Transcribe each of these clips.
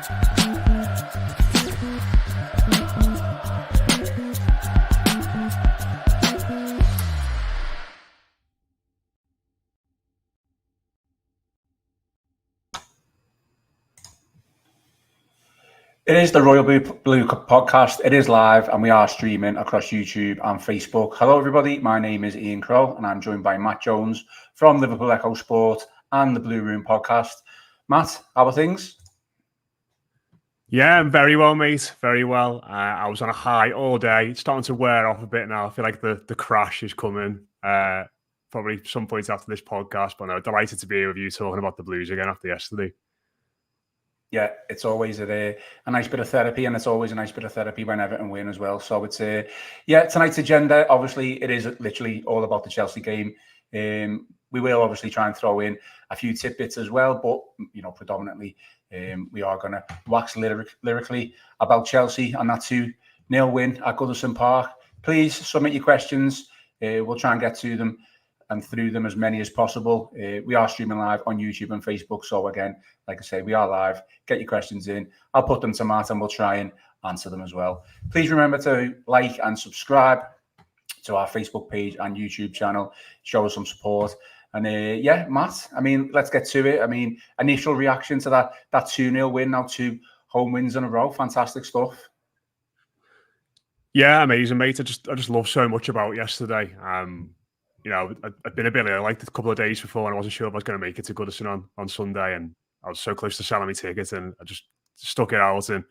It is the Royal Blue podcast. It is live and we are streaming across YouTube and Facebook. Hello, everybody. My name is Ian Croll and I'm joined by Matt Jones from Liverpool Echo Sport and the Blue Room podcast. Matt, how are things? Yeah, I'm very well, mate. Very well. I was on a high all day. It's starting to wear off a bit now. I feel like the crash is coming probably some point after this podcast. But no, delighted to be here with you talking about the Blues again after yesterday. Yeah, it's always a nice bit of therapy, and it's always a nice bit of therapy when Everton win as well. So it's tonight's agenda, obviously, it is literally all about the Chelsea game. We will obviously try and throw in a few tidbits as well, but predominantly we are going to wax lyrically about Chelsea and that 2-0 win at Goodison Park. Please submit your questions. We'll try and get to them and through them as many as possible. We are streaming live on YouTube and Facebook. So again, like I say, we are live. Get your questions in. I'll put them to Matt and we'll try and answer them as well. Please remember to like and subscribe to our Facebook page and YouTube channel. Show us some support. And Matt, let's get to it. Initial reaction to that 2-0 win, now 2 home wins in a row. Fantastic stuff. Yeah, amazing, mate. I just love so much about yesterday. I've been a bit ill like a couple of days before and I wasn't sure if I was going to make it to Goodison on Sunday, and I was so close to selling my ticket and I just stuck it out and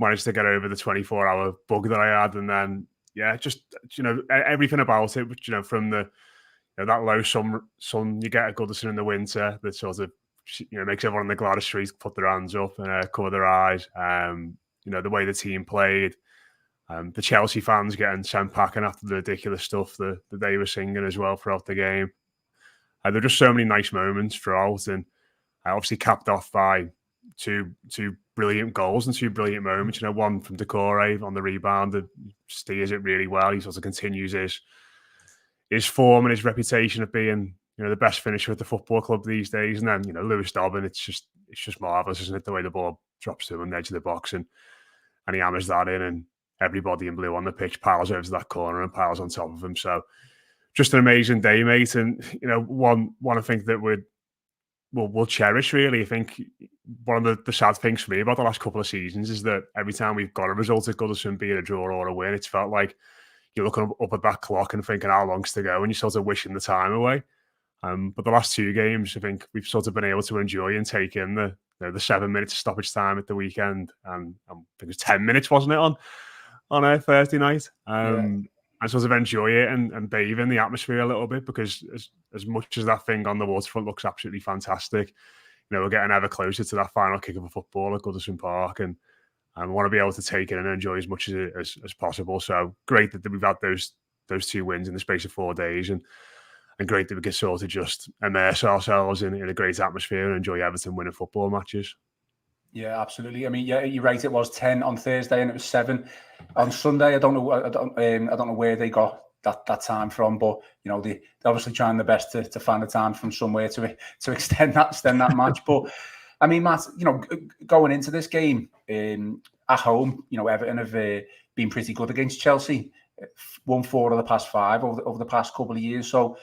managed to get over the 24-hour bug that I had. And then, everything about it, from the that low sun you get at Goodison in the winter that sort of, makes everyone on the Gladys Street put their hands up and cover their eyes. The way the team played. The Chelsea fans getting sent packing after the ridiculous stuff that they were singing as well throughout the game. There were just so many nice moments throughout, and obviously capped off by two brilliant goals and 2 brilliant moments. One from Doucoure on the rebound that steers it really well. He sort of continues his form and his reputation of being the best finisher at the football club these days. And then Lewis Dobbin, it's just marvelous, isn't it? The way the ball drops to him on the edge of the box and he hammers that in, and everybody in blue on the pitch piles over to that corner and piles on top of him. So just an amazing day, mate. And, one I think that we'll cherish, really. I think one of the sad things for me about the last couple of seasons is that every time we've got a result at Goodison, be it a draw or a win, it's felt like you're looking up at that clock and thinking how long's to go, and you're sort of wishing the time away. But the last 2 games, I think we've sort of been able to enjoy and take in the 7 minutes of stoppage time at the weekend. And I think it was 10 minutes, wasn't it, on a Thursday night, and sort of enjoy it and bathe in the atmosphere a little bit, because as much as that thing on the waterfront looks absolutely fantastic, we're getting ever closer to that final kick of a football at Goodison Park, and want to be able to take it and enjoy as much as possible. So great that we've had those 2 wins in the space of 4 days, and great that we can sort of just immerse ourselves in a great atmosphere and enjoy Everton winning football matches. Yeah, absolutely. You're right. It was 10 on Thursday and it was 7 on Sunday. I don't know where they got that time from, but they're obviously trying their best to find the time from somewhere to extend that match. But Matt, going into this game at home, Everton have been pretty good against Chelsea. Won 4 of the past 5 over the past couple of years. So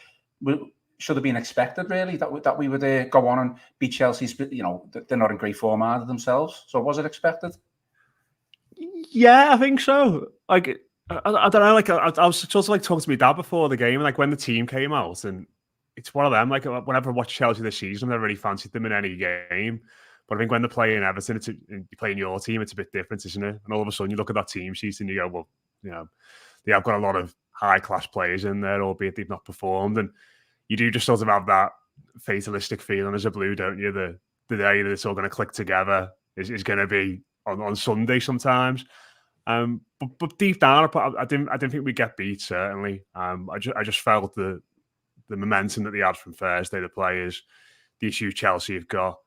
should have been expected, really, that we would go on and beat Chelsea. They're not in great form either themselves. So was it expected? Yeah, I think so. I don't know. I was sort of talking to my dad before the game, when the team came out, and it's one of them. Whenever I watch Chelsea this season, I've never really fancied them in any game. But I think when they're playing Everton, you're playing your team, it's a bit different, isn't it? And all of a sudden, you look at that team sheet and you go, well, they have got a lot of high class players in there, albeit they've not performed, and you do just sort of have that fatalistic feeling as a Blue, don't you? The day that it's all going to click together is going to be on Sunday sometimes. But deep down, I didn't think we'd get beat, certainly. I just felt the momentum that they had from Thursday, the players, the issue Chelsea have got.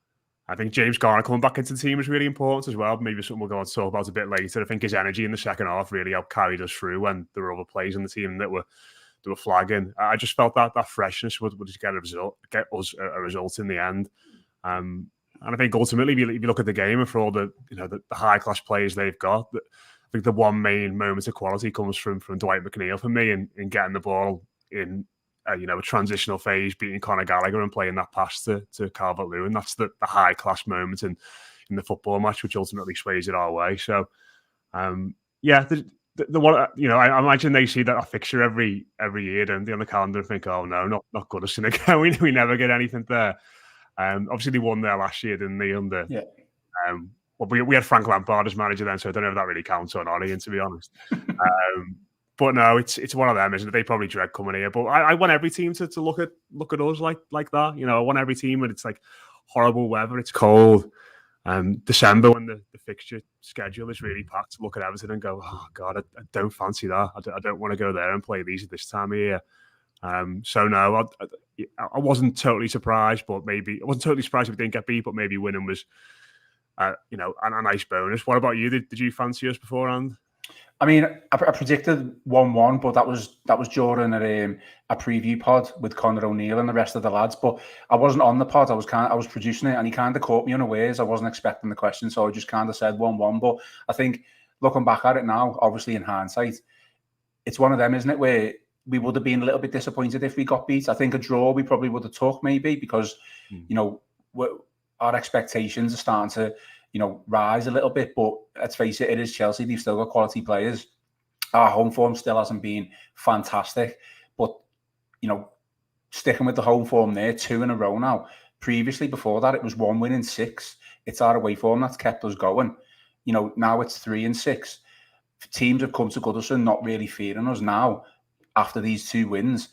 I think James Garner coming back into the team is really important as well. Maybe something we'll go on to talk about a bit later. I think his energy in the second half really helped carried us through when there were other players in the team that were flagging. I just felt that freshness would get us a result in the end. And I think ultimately, if you look at the game and for all the the high class players they've got, I think the one main moment of quality comes from Dwight McNeil for me in getting the ball in a transitional phase, beating Conor Gallagher and playing that pass to Calvert-Lewin. That's the high class moment in the football match, which ultimately sways it our way. So, the one, I imagine they see that fixture every year, don't they, on the calendar and think, oh no, not Goodison again. we never get anything there. Obviously they won there last year, didn't they? Well, we had Frank Lampard as manager then, so I don't know if that really counts or not, Ian, to be honest. But no, it's one of them, isn't it? They probably dread coming here. But I want every team to look at us like that. I want every team when it's like horrible weather, it's cold. December when the fixture schedule is really packed, to look at Everton and go, oh God, I don't fancy that. I don't want to go there and play these at this time of year. So no, I wasn't totally surprised, but maybe I wasn't totally surprised if we didn't get beat, but maybe winning was, a nice bonus. What about you? Did you fancy us beforehand? I mean, I predicted 1-1, but that was during a preview pod with Conor O'Neill and the rest of the lads. But I wasn't on the pod. I was producing it, and he kind of caught me unawares. I wasn't expecting the question, so I just kind of said 1-1. But I think looking back at it now, obviously in hindsight, it's one of them, isn't it, where we would have been a little bit disappointed if we got beat. I think a draw we probably would have took maybe because our expectations are starting to rise a little bit, but let's face it, it is Chelsea. They've still got quality players. Our home form still hasn't been fantastic, but sticking with the home form there, 2 in a row now. Previously, before that, it was 1 win in 6. It's our away form that's kept us going. Now it's 3 and 6. Teams have come to Goodison not really fearing us now after these 2 wins.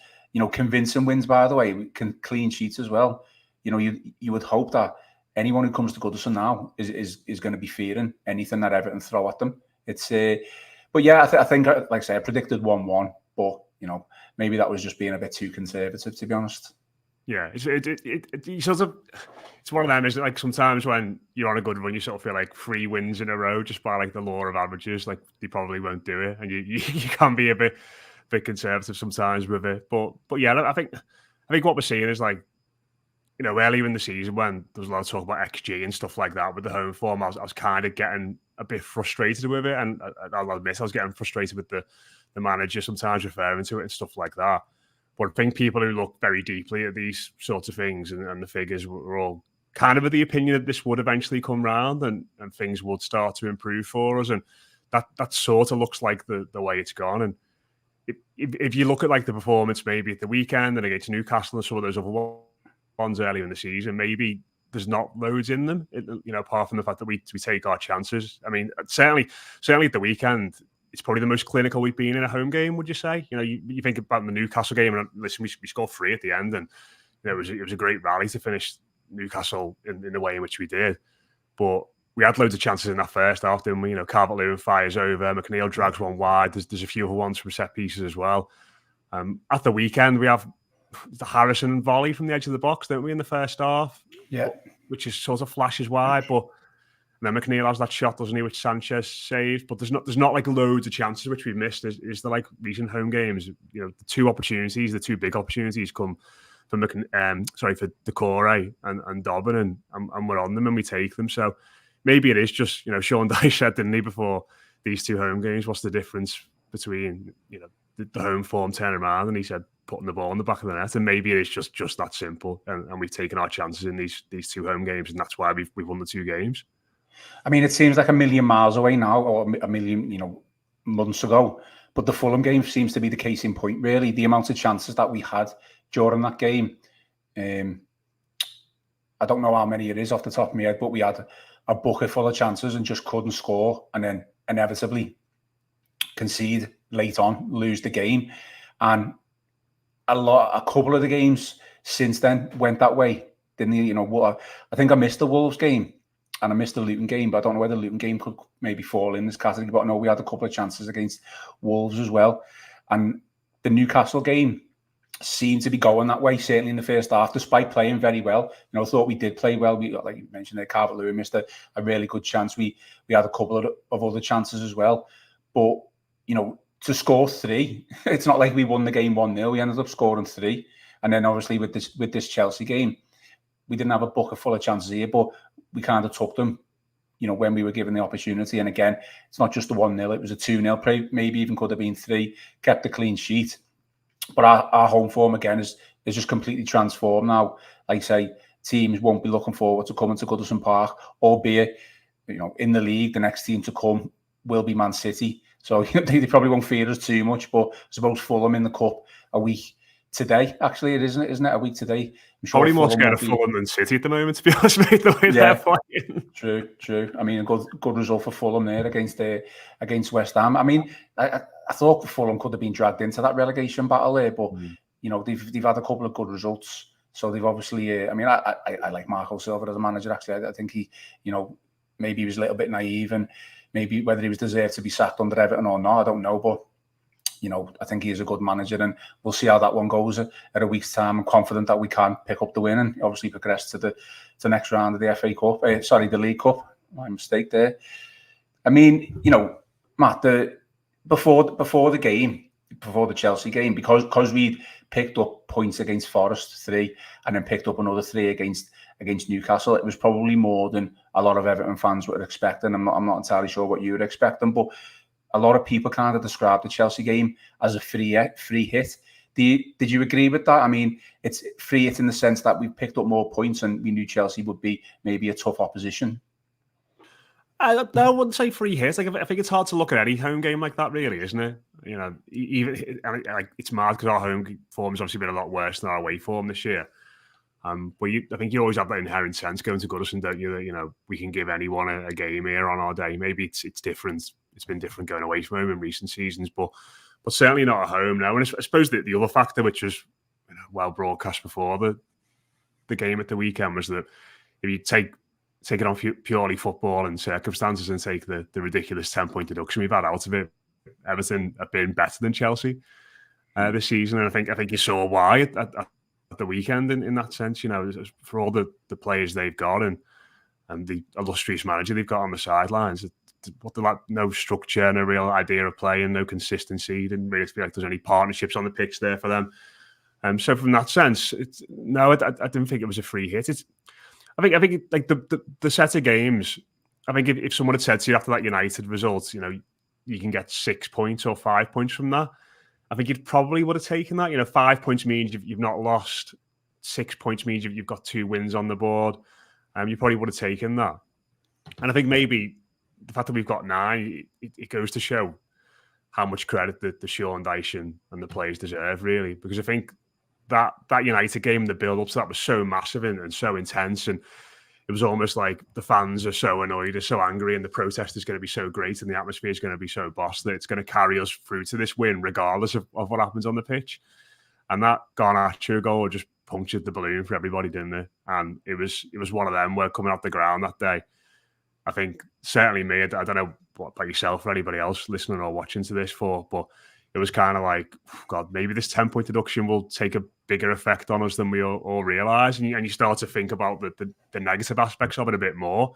Convincing wins, by the way, clean sheets as well. You would hope that anyone who comes to Goodison now is going to be fearing anything that Everton throw at them. It's but yeah, I think, like I say, I predicted 1-1, but maybe that was just being a bit too conservative, to be honest. Yeah, it's sort of, it's one of them. Is like sometimes when you're on a good run, you sort of feel like 3 wins in a row just by like the law of averages. Like they probably won't do it, and you can be a bit conservative sometimes with it. But yeah, I think what we're seeing is like, earlier in the season when there was a lot of talk about XG and stuff like that with the home form, I was kind of getting a bit frustrated with it. And I'll admit I was getting frustrated with the manager sometimes referring to it and stuff like that. But I think people who look very deeply at these sorts of things and the figures were all kind of of the opinion that this would eventually come round and things would start to improve for us. And that sort of looks like the way it's gone. And if you look at like the performance maybe at the weekend and against Newcastle and some of those other ones earlier in the season, maybe there's not loads in them, apart from the fact that we take our chances. I mean, certainly at the weekend, it's probably the most clinical we've been in a home game, would you say? You think about the Newcastle game, and listen, we scored 3 at the end, and it was a great rally to finish Newcastle in the way in which we did. But we had loads of chances in that first half, didn't we? Calvert-Lewin fires over, McNeil drags one wide. There's a few other ones from set pieces as well. At the weekend, we have the Harrison volley from the edge of the box, don't we, in the first half? Yeah. Which is sort of flashes wide, but then McNeil has that shot, doesn't he, which Sanchez saved. But there's not like loads of chances which we've missed. Is there like recent home games? The 2 opportunities, the 2 big opportunities come from for Doucoure and Dobbin, and we're on them and we take them. So maybe it is just Sean Dyche said, didn't he, before these 2 home games, what's the difference between the home form turning around, and he said putting the ball in the back of the net, and maybe it is just that simple, and we've taken our chances in these 2 home games, and that's why we've won the 2 games. I mean, it seems like a million miles away now, or a million months ago, but the Fulham game seems to be the case in point, really. The amount of chances that we had during that game, I don't know how many it is off the top of my head, but we had a bucket full of chances and just couldn't score, and then inevitably concede late on, lose the game. And a couple of the games since then went that way, didn't they? I think I missed the Wolves game and I missed the Luton game, but I don't know whether the Luton game could maybe fall in this category. But I know we had a couple of chances against Wolves as well. And the Newcastle game seemed to be going that way, certainly in the first half, despite playing very well. I thought we did play well. We, like you mentioned, that Calvert-Lewin missed a really good chance. We had a couple of other chances as well. But, to score 3, it's not like we won the game 1-0. We ended up scoring 3. And then obviously with this Chelsea game, we didn't have a bucket full of chances here, but we kind of took them, when we were given the opportunity. And again, it's not just a 1-0, it was a 2-0, maybe even could have been 3, kept a clean sheet. But our home form, again, is just completely transformed now. Like I say, teams won't be looking forward to coming to Goodison Park, albeit, in the league, the next team to come will be Man City. So they probably won't fear us too much, but I suppose Fulham in the Cup a week today. Actually, isn't it a week today? I'm sure probably more scared of Fulham than City at the moment, to be honest, mate, the way they're playing. True. I mean, a good result for Fulham there against West Ham. I mean, I thought Fulham could have been dragged into that relegation battle there, but they've had a couple of good results. So they've obviously. I mean, I like Marco Silva as a manager. Actually, I think he, maybe he was a little bit naive, and maybe whether he was deserved to be sacked under Everton or not, I don't know, but. I think he is a good manager, and we'll see how that one goes at a week's time. I'm confident that we can pick up the win and obviously progress to the next round of the FA Cup. The League Cup. My mistake there. I mean, Matt, before the Chelsea game, because we picked up points against Forest 3, and then picked up another 3 against Newcastle, it was probably more than a lot of Everton fans were expecting. I'm not entirely sure what you were expecting, but a lot of people kind of described the Chelsea game as a free hit. Did you agree with that? I mean, it's free hit in the sense that we picked up more points and we knew Chelsea would be maybe a tough opposition. I wouldn't say free hit. I think it's hard to look at any home game like that, really, isn't it? Even it's mad because our home form has obviously been a lot worse than our away form this year. But I think you always have that inherent sense going to Goodison, don't you? That we can give anyone a game here on our day. Maybe it's different. It's been different going away from home in recent seasons, but certainly not at home now. And I suppose the other factor, which was well broadcast before the game at the weekend, was that if you take it on purely football and circumstances and take the ridiculous 10-point deduction we've had out of it, Everton have been better than Chelsea this season, and I think you saw why at the weekend in that sense. For all the players they've got and the illustrious manager they've got on the sidelines. No structure, no real idea of playing, no consistency. Didn't really feel like there's any partnerships on the pitch there for them. So from that sense, I didn't think it was a free hit. I think like the set of games. I think if someone had said to you after that United result, you can get 6 points or 5 points from that, I think you probably would have taken that. 5 points means you've not lost. 6 points means you've got 2 wins on the board. You probably would have taken that. And I think maybe the fact that we've got 9, it goes to show how much credit the Sean Dyche and the players deserve, really. Because I think that United game, the build-up to that was so massive and so intense. And it was almost like the fans are so annoyed, are so angry, and the protest is going to be so great and the atmosphere is going to be so boss that it's going to carry us through to this win, regardless of what happens on the pitch. And that Garnacho goal just punctured the balloon for everybody, didn't it? And it was one of them where coming off the ground that day, I think certainly me, I don't know what about yourself or anybody else listening or watching to this but it was kind of like, God, maybe this 10-point deduction will take a bigger effect on us than we all realise. And you start to think about the negative aspects of it a bit more.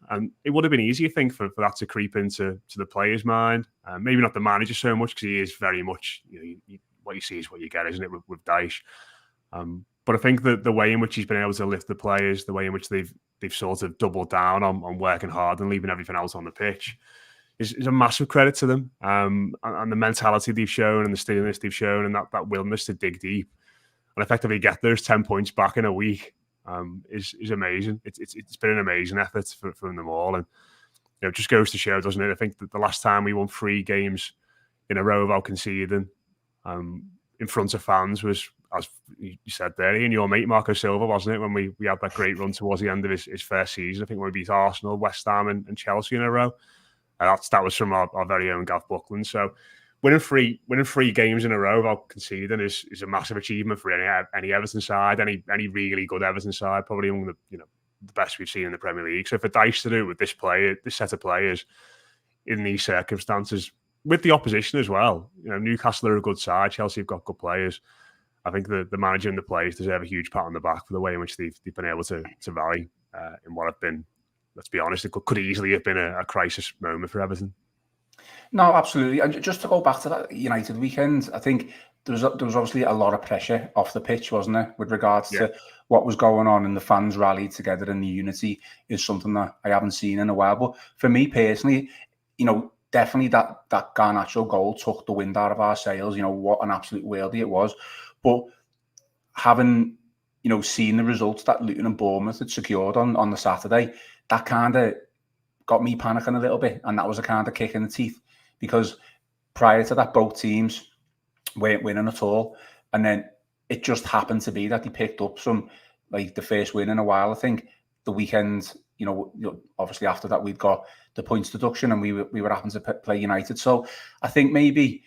And it would have been easy, I think, for that to creep into the player's mind. Maybe not the manager so much, because he is very much, what you see is what you get, isn't it, with Dyche. But I think the way in which he's been able to lift the players, the way in which they've sort of doubled down on working hard and leaving everything else on the pitch is a massive credit to them. And the mentality they've shown and the steeliness they've shown and that willingness to dig deep and effectively get those 10 points back in a week is amazing. It's been an amazing effort from them all. And it just goes to show, doesn't it? I think that the last time we won 3 games in a row without conceding in front of fans was, as you said there, Ian, your mate Marco Silva, wasn't it, when we had that great run towards the end of his first season? I think when we beat Arsenal, West Ham and Chelsea in a row. That was from our very own Gav Buckland. So winning three games in a row without conceding is a massive achievement for any Everton side, any really good Everton side, probably among the best we've seen in the Premier League. So for Dyche to do it with this set of players in these circumstances, with the opposition as well, Newcastle are a good side, Chelsea have got good players. I think the manager and the players deserve a huge pat on the back for the way in which they've been able to rally in what have been, let's be honest, it could easily have been a crisis moment for Everton. No, absolutely. And just to go back to that United weekend, I think there was obviously a lot of pressure off the pitch, wasn't there, with regards to what was going on, and the fans rallied together, and the unity is something that I haven't seen in a while. But for me personally, definitely that Garnacho goal took the wind out of our sails. What an absolute worldie it was. But having, seen the results that Luton and Bournemouth had secured on the Saturday, that kind of got me panicking a little bit, and that was a kind of kick in the teeth, because prior to that, both teams weren't winning at all, and then it just happened to be that they picked up some, like, the first win in a while. I think the weekend, obviously after that we'd got the points deduction, and we were having to play United. So I think maybe,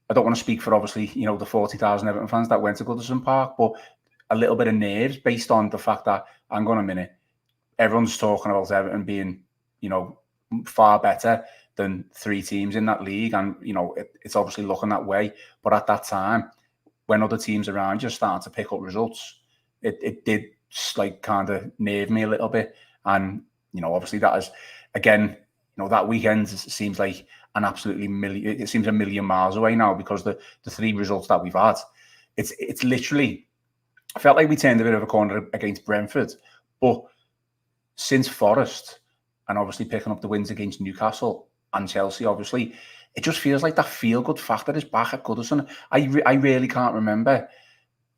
I don't want to speak for obviously the 40,000 Everton fans that went to Goodison Park, but a little bit of nerves based on the fact that, hang on a minute, everyone's talking about Everton being far better than 3 teams in that league, and it's obviously looking that way. But at that time, when other teams around you started to pick up results, it did, like, kind of nerve me a little bit. And obviously that is, again, that weekend seems like it seems a million miles away now, because the 3 results that we've had, it's literally, I felt like we turned a bit of a corner against Brentford, but since Forest, and obviously picking up the wins against Newcastle and Chelsea, obviously, it just feels like that feel-good factor is back at Goodison. I really can't remember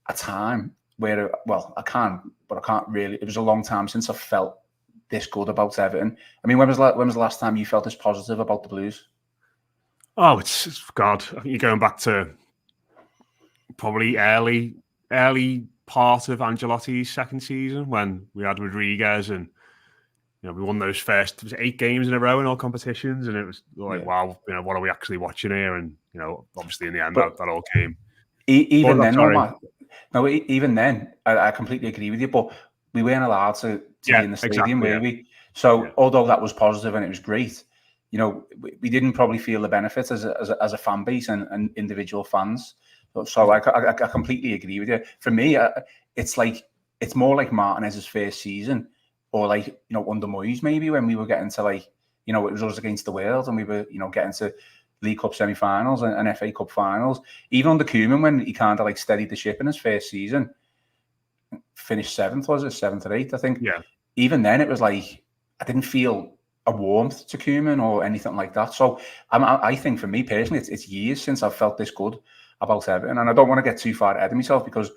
a time where, I can, but I can't really. It was a long time since I felt this good about Everton. I mean, when was the last time you felt this positive about the Blues? Oh, it's God. I think you're going back to probably early part of Ancelotti's second season, when we had Rodriguez, and we won those first 8 games in a row in all competitions, and it was like, wow, what are we actually watching here? And obviously in the end, that all came. Even then, I completely agree with you. But we weren't allowed to be in the stadium, were we? So although that was positive and it was great, we didn't probably feel the benefits as a fan base and individual fans. So I completely agree with you. For me, it's more like Martinez's first season, or like, under Moyes, maybe, when we were getting to, like, it was us against the world, and we were, getting to League Cup semi-finals and FA Cup finals. Even under Koeman, when he kind of like steadied the ship in his first season, finished 7th, was it 7th or 8th, I think. Yeah. Even then, it was like, I didn't feel a warmth to Koeman or anything like that. So I think, for me personally, it's years since I've felt this good about Everton, and I don't want to get too far ahead of myself, because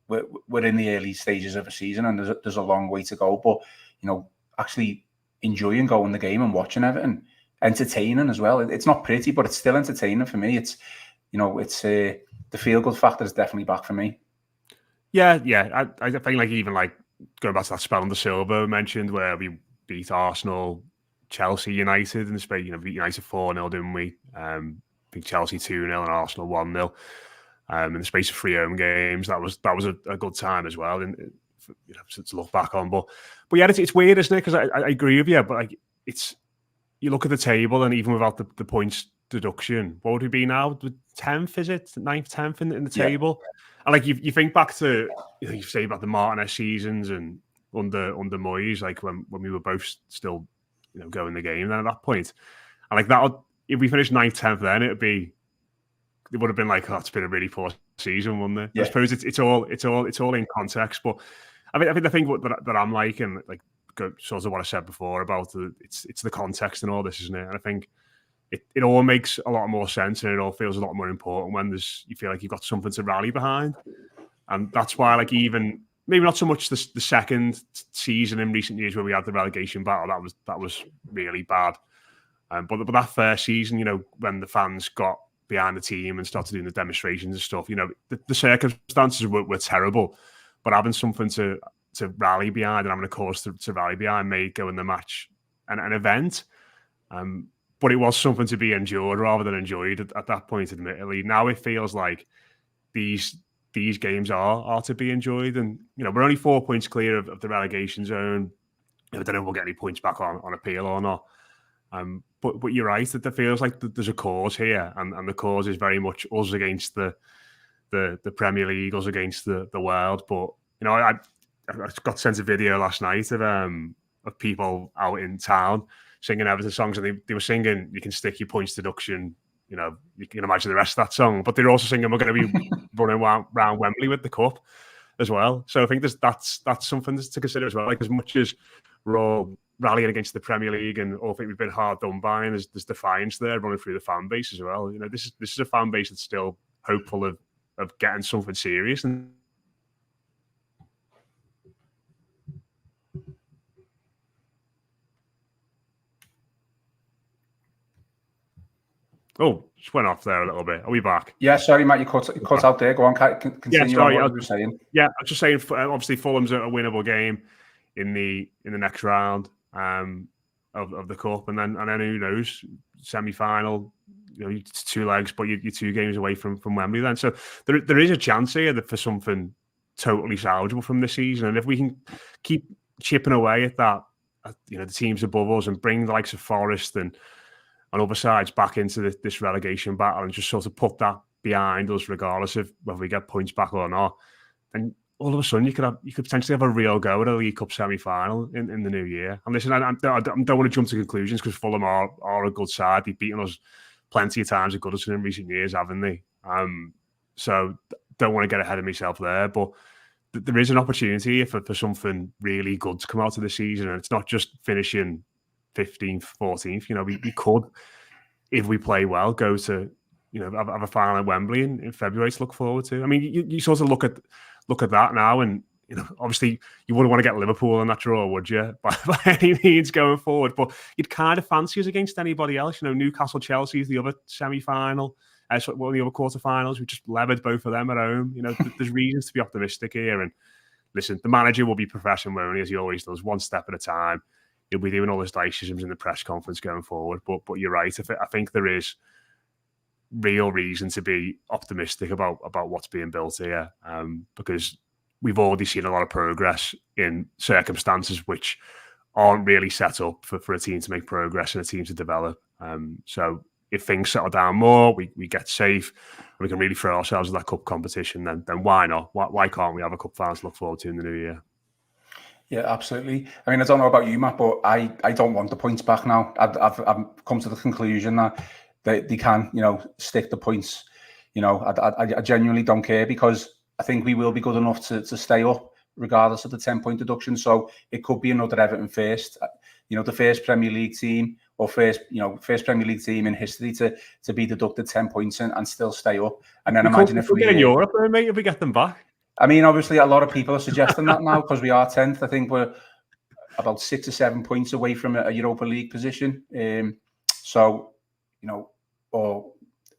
we're in the early stages of a season, and there's a long way to go. But actually enjoying going the game and watching Everton, entertaining as well. It's not pretty, but it's still entertaining for me. It's the feel good factor is definitely back for me. Yeah. I think, like, even like going back to that spell on the Silva mentioned, where we beat Arsenal, Chelsea, United in the space. Beat United 4-0, didn't we? Beat Chelsea 2-0 and Arsenal 1-0. In the space of 3 home games, that was a good time as well, and to look back on. But yeah, it's weird, isn't it? Because I agree with you, but like, you look at the table, and even without the points deduction, what would we be now? The 10th, is it? 9th, 10th in the table? And like, you think back to, you say about the Martinez seasons and under Moyes, like when we were both still going the game then at that point, and like that, if we finished 9th, 10th, then it would have been like, oh, it's been a really poor season, wouldn't it? Yeah. I suppose it's all in context. But I think the thing that I'm like, and like, sort of what I said before about it's the context and all this, isn't it? And I think it all makes a lot more sense, and it all feels a lot more important when you feel like you've got something to rally behind. And that's why, like, even maybe not so much the second season in recent years where we had the relegation battle, that was really bad. But that first season, when the fans got behind the team and started doing the demonstrations and stuff, the circumstances were terrible, but having something to rally behind and having a cause to rally behind made going the match an event. But it was something to be endured rather than enjoyed at that point, admittedly. Now it feels like these games are to be enjoyed, and we're only 4 points clear of the relegation zone. I don't know if we'll get any points back on appeal or not. But you're right, that there feels like there's a cause here, and the cause is very much us against the Premier League, us against the world. But I got sent a video last night of people out in town singing Everton songs, and they were singing, "You can stick your points deduction you can imagine the rest of that song. But they're also singing we're going to be running around Wembley with the cup as well. So I think that's something to consider as well. Like, as much as we're all rallying against the Premier League and all think we've been hard done by, and there's defiance there running through the fan base as well. This is a fan base that's still hopeful of getting something serious. And just went off there a little bit. Are we back? Yeah, sorry, Matt, you cut out there. Go on, continue on what you were saying. Yeah, I was just saying, obviously Fulham's a winnable game in the next round of the cup, and then who knows, semi-final. It's 2 legs, but you're 2 games away from Wembley then. So there is a chance here for something totally salvageable from this season, and if we can keep chipping away at that, the teams above us, and bring the likes of Forest and other sides back into this relegation battle, and just sort of put that behind us, regardless of whether we get points back or not, then all of a sudden you could potentially have a real go at a League Cup semi-final in the new year. And listen, I don't want to jump to conclusions, because Fulham are a good side. They've beaten us plenty of times at Goodison in recent years, haven't they? So don't want to get ahead of myself there, but there is an opportunity for something really good to come out of the season, and it's not just finishing 15th, 14th. We could, if we play well, go to have a final at Wembley in February to look forward to. I mean, you sort of look at that now, and obviously you wouldn't want to get Liverpool in that draw, would you? By any means going forward, but you'd kind of fancy us against anybody else. Newcastle, Chelsea is the other semi-final. One of the other quarterfinals, we just levered both of them at home. There's reasons to be optimistic here. And listen, the manager will be professional only, as he always does, one step at a time. He'll be doing all his Dycheisms in the press conference going forward. But you're right. I think there is real reason to be optimistic about what's being built here, because we've already seen a lot of progress in circumstances which aren't really set up for a team to make progress and a team to develop. So if things settle down more, we get safe, and we can really throw ourselves in that cup competition, then why not? Why can't we have a cup final to look forward to in the new year? Yeah, absolutely. I mean, I don't know about you, Matt, but I don't want the points back now. I've come to the conclusion that they can, stick the points. I genuinely don't care, because I think we will be good enough to stay up regardless of the 10-point deduction. So it could be another Everton first, the first Premier League team, or first Premier League team in history to be deducted 10 points and still stay up. And then imagine if we get in Europe, mate, if we get them back. I mean, obviously, a lot of people are suggesting that now, because we are 10th. I think we're about 6 or 7 points away from a Europa League position. Or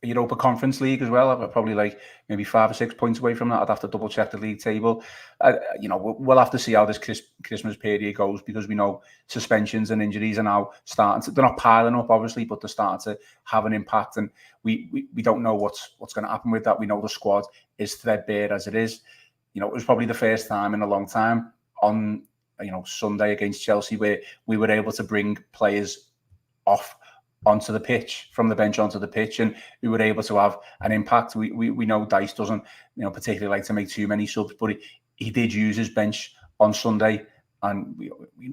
a Europa Conference League as well. I'm probably maybe 5 or 6 points away from that. I'd have to double check the league table. We'll have to see how this Christmas period goes, because we know suspensions and injuries are now starting to. They're not piling up, obviously, but they're starting to have an impact, and we don't know what's going to happen with that. We know the squad is threadbare as it is. It was probably the first time in a long time on Sunday against Chelsea where we were able to bring players onto the pitch, from the bench onto the pitch, and we were able to have an impact. We know Dyche doesn't particularly like to make too many subs, but he did use his bench on Sunday, and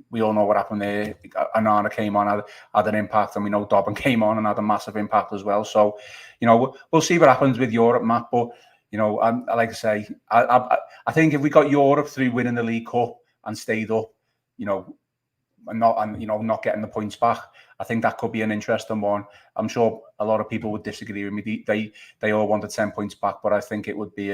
we all know what happened there. Anana came on, had an impact, and we know Dobbin came on and had a massive impact as well. So we'll see what happens with Europe, Matt, but I like to say, I think if we got Europe through winning the League Cup and stayed up, and not getting the points back, I think that could be an interesting one. I'm sure a lot of people would disagree with me. They all wanted 10 points back, but I think it would be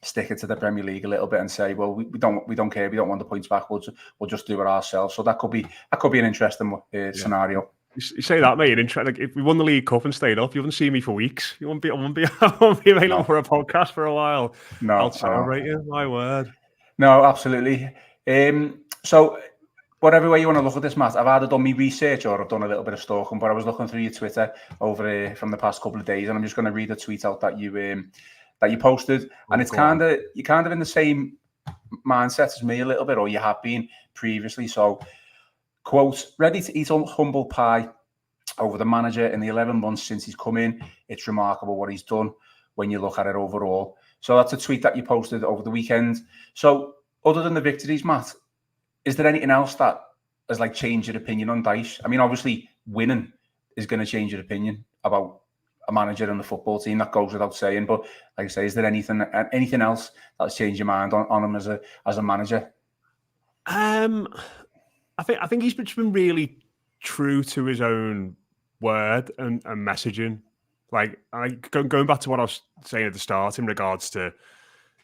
stick it to the Premier League a little bit and say, well, we don't care, we don't want the points back. We'll just do it ourselves. So that could be an interesting scenario. You say that, mate. If we won the League Cup and stayed up, you wouldn't see me for weeks. I won't be available for a podcast for a while. No, I'll celebrate you. My word. No, absolutely. So whatever way you want to look at this, Matt, I've either done my research or I've done a little bit of stalking, but I was looking through your Twitter over from the past couple of days, and I'm just going to read a tweet out that you posted, and it's you're kind of in the same mindset as me a little bit, or you have been previously. So, quote, ready to eat humble pie over the manager in the 11 months since he's come in. It's remarkable what he's done when you look at it overall. So that's a tweet that you posted over the weekend. So other than the victories, Matt, is there anything else that has changed your opinion on Dyche? I mean, obviously winning is going to change your opinion. about a manager and the football team. That goes without saying. But like I say, is there anything else that's changed your mind on him as a manager? I think he's been really true to his own word and messaging. Like going back to what I was saying at the start in regards to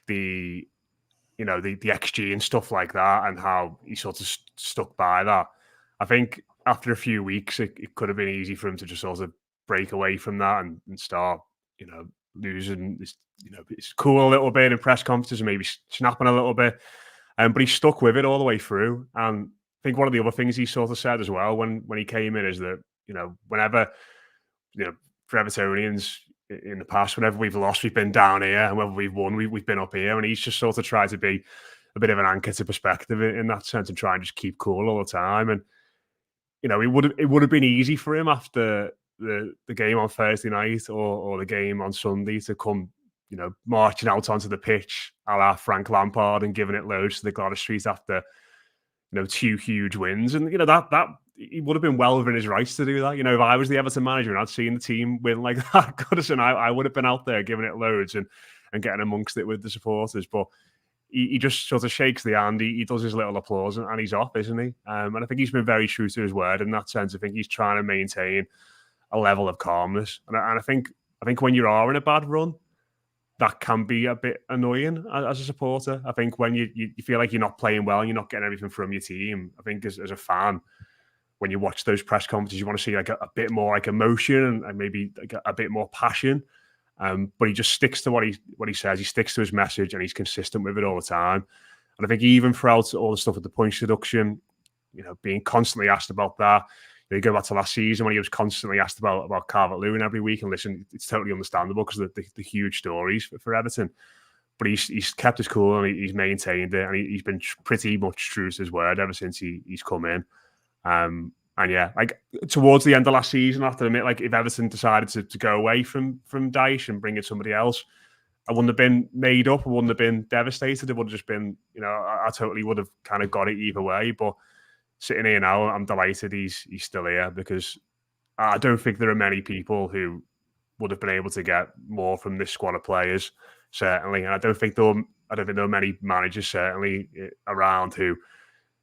the XG and stuff like that, and how he sort of stuck by that. I think after a few weeks, it could have been easy for him to just sort of break away from that and start, losing this, it's cool a little bit in press conferences and maybe snapping a little bit. But he stuck with it all the way through. And I think one of the other things he sort of said as well when he came in is that, whenever, for Evertonians in the past, whenever we've lost, we've been down here, and whenever we've won, we've been up here. And he's just sort of tried to be a bit of an anchor to perspective in that sense and try and just keep cool all the time. And, it would have been easy for him after the game on Thursday night or the game on Sunday to come, marching out onto the pitch a la Frank Lampard and giving it loads to the Gladys Street after, 2 huge wins. And, that he would have been well within his rights to do that. If I was the Everton manager and I'd seen the team win like that, Goodison, I would have been out there giving it loads and getting amongst it with the supporters. But he just sort of shakes the hand. He does his little applause and he's off, isn't he? And I think he's been very true to his word in that sense. I think he's trying to maintain a level of calmness. And I think when you are in a bad run, that can be a bit annoying as a supporter. I think when you feel like you're not playing well and you're not getting everything from your team, I think as a fan, when you watch those press conferences, you want to see like a bit more like emotion and maybe like a bit more passion. But he just sticks to what he says. He sticks to his message and he's consistent with it all the time. And I think even throughout all the stuff with the points deduction, being constantly asked about that. You go back to last season when he was constantly asked about Calvert-Lewin every week, and listen, it's totally understandable because of the huge stories for Everton. But he's kept his cool and he's maintained it, and he's been pretty much true to his word ever since he's come in. And yeah, like towards the end of last season, I have to admit, like if Everton decided to go away from Dyche and bring in somebody else, I wouldn't have been made up. I wouldn't have been devastated. It would have just been, I totally would have kind of got it either way. But sitting here now, I'm delighted he's still here because I don't think there are many people who would have been able to get more from this squad of players, certainly. And I don't think there are many managers certainly around who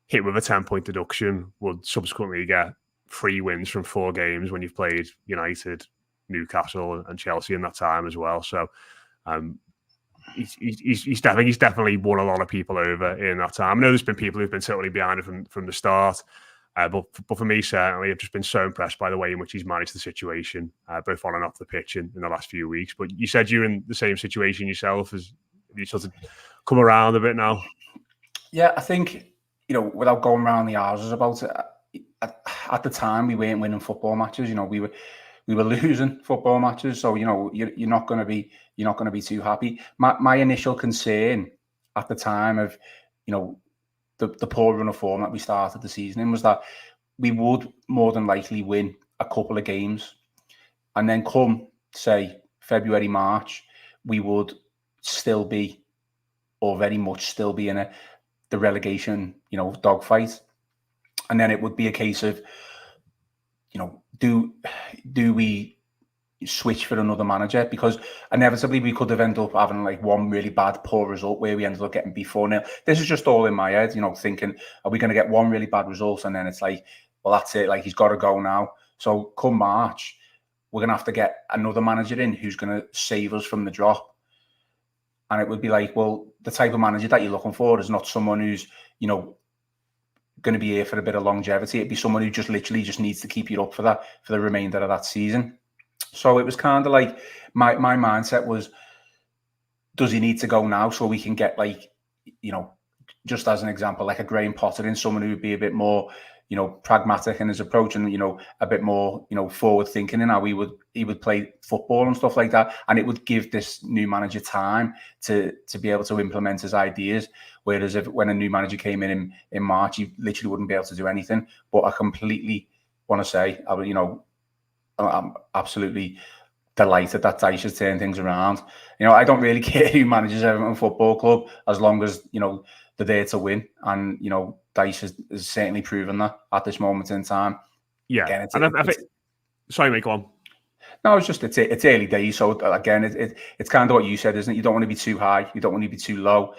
hit with a 10-point deduction would subsequently get 3 wins from 4 games when you've played United, Newcastle, and Chelsea in that time as well. So he's definitely won a lot of people over in that time. I know there's been people who've been totally behind it from the start, but for me, certainly, I've just been so impressed by the way in which he's managed the situation, both on and off the pitch in the last few weeks. But you said you're in the same situation yourself. As you sort of come around a bit now? Yeah, I think, without going around the houses about it, at the time we weren't winning football matches. We were losing football matches, so you're not going to be too happy. My initial concern at the time of the poor run of form that we started the season in was that we would more than likely win a couple of games, and then come say February, March, we would still be, or very much still be in the relegation dogfight, and then it would be a case of do we switch for another manager? Because inevitably we could have ended up having like one really bad, poor result where we ended up getting beat 4-0. This is just all in my head, thinking, are we going to get one really bad result? And then it's like, well, that's it. Like, he's got to go now. So come March, we're going to have to get another manager in who's going to save us from the drop. And it would be like, well, the type of manager that you're looking for is not someone who's, going to be here for a bit of longevity. It'd be someone who just literally just needs to keep you up for the remainder of that season. So it was kind of like my mindset was, does he need to go now so we can get, like, just as an example, like a Graham Potter in, someone who would be a bit more, pragmatic in his approach and, a bit more, forward thinking in how he would play football and stuff like that. And it would give this new manager time to be able to implement his ideas. Whereas when a new manager came in March, he literally wouldn't be able to do anything. But I completely want to say, I'm absolutely delighted that Dyche has turned things around. I don't really care who manages Everton Football Club as long as, they're there to win. And, Dyche has certainly proven that at this moment in time. Yeah. Again, I think, sorry, mate, go on. No, it's early days. So again, it's kind of what you said, isn't it? You don't want to be too high, you don't want to be too low.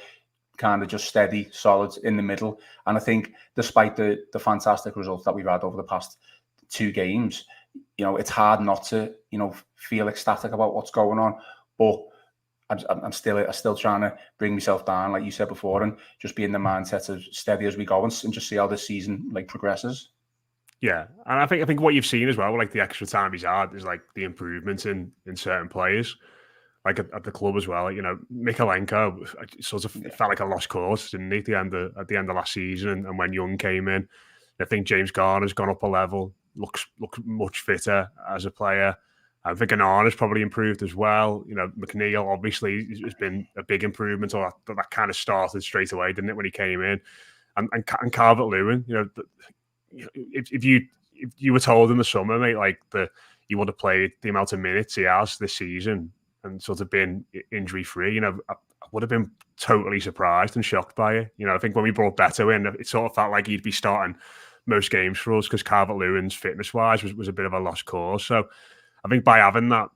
Kind of just steady, solid in the middle. And I think despite the fantastic results that we've had over the past 2 games, it's hard not to, feel ecstatic about what's going on. But I'm still trying to bring myself down, like you said before, and just be in the mindset of steady as we go and just see how this season progresses. Yeah, and I think what you've seen as well, like the extra time he's had, is like the improvements in certain players, like at the club as well. Mikalenko sort of felt like a lost cause, didn't he, at the end of last season, and when Young came in, I think James Garner's gone up a level, looks much fitter as a player. I think Onana's probably improved as well. McNeil obviously has been a big improvement, or that kind of started straight away, didn't it, when he came in, and Calvert-Lewin, if you were told in the summer, mate, like you would have played the amount of minutes he has this season and sort of been injury free, I would have been totally surprised and shocked by it. I think when we brought Beto in, it sort of felt like he'd be starting most games for us because Calvert-Lewin's fitness wise was a bit of a lost cause. So I think by having that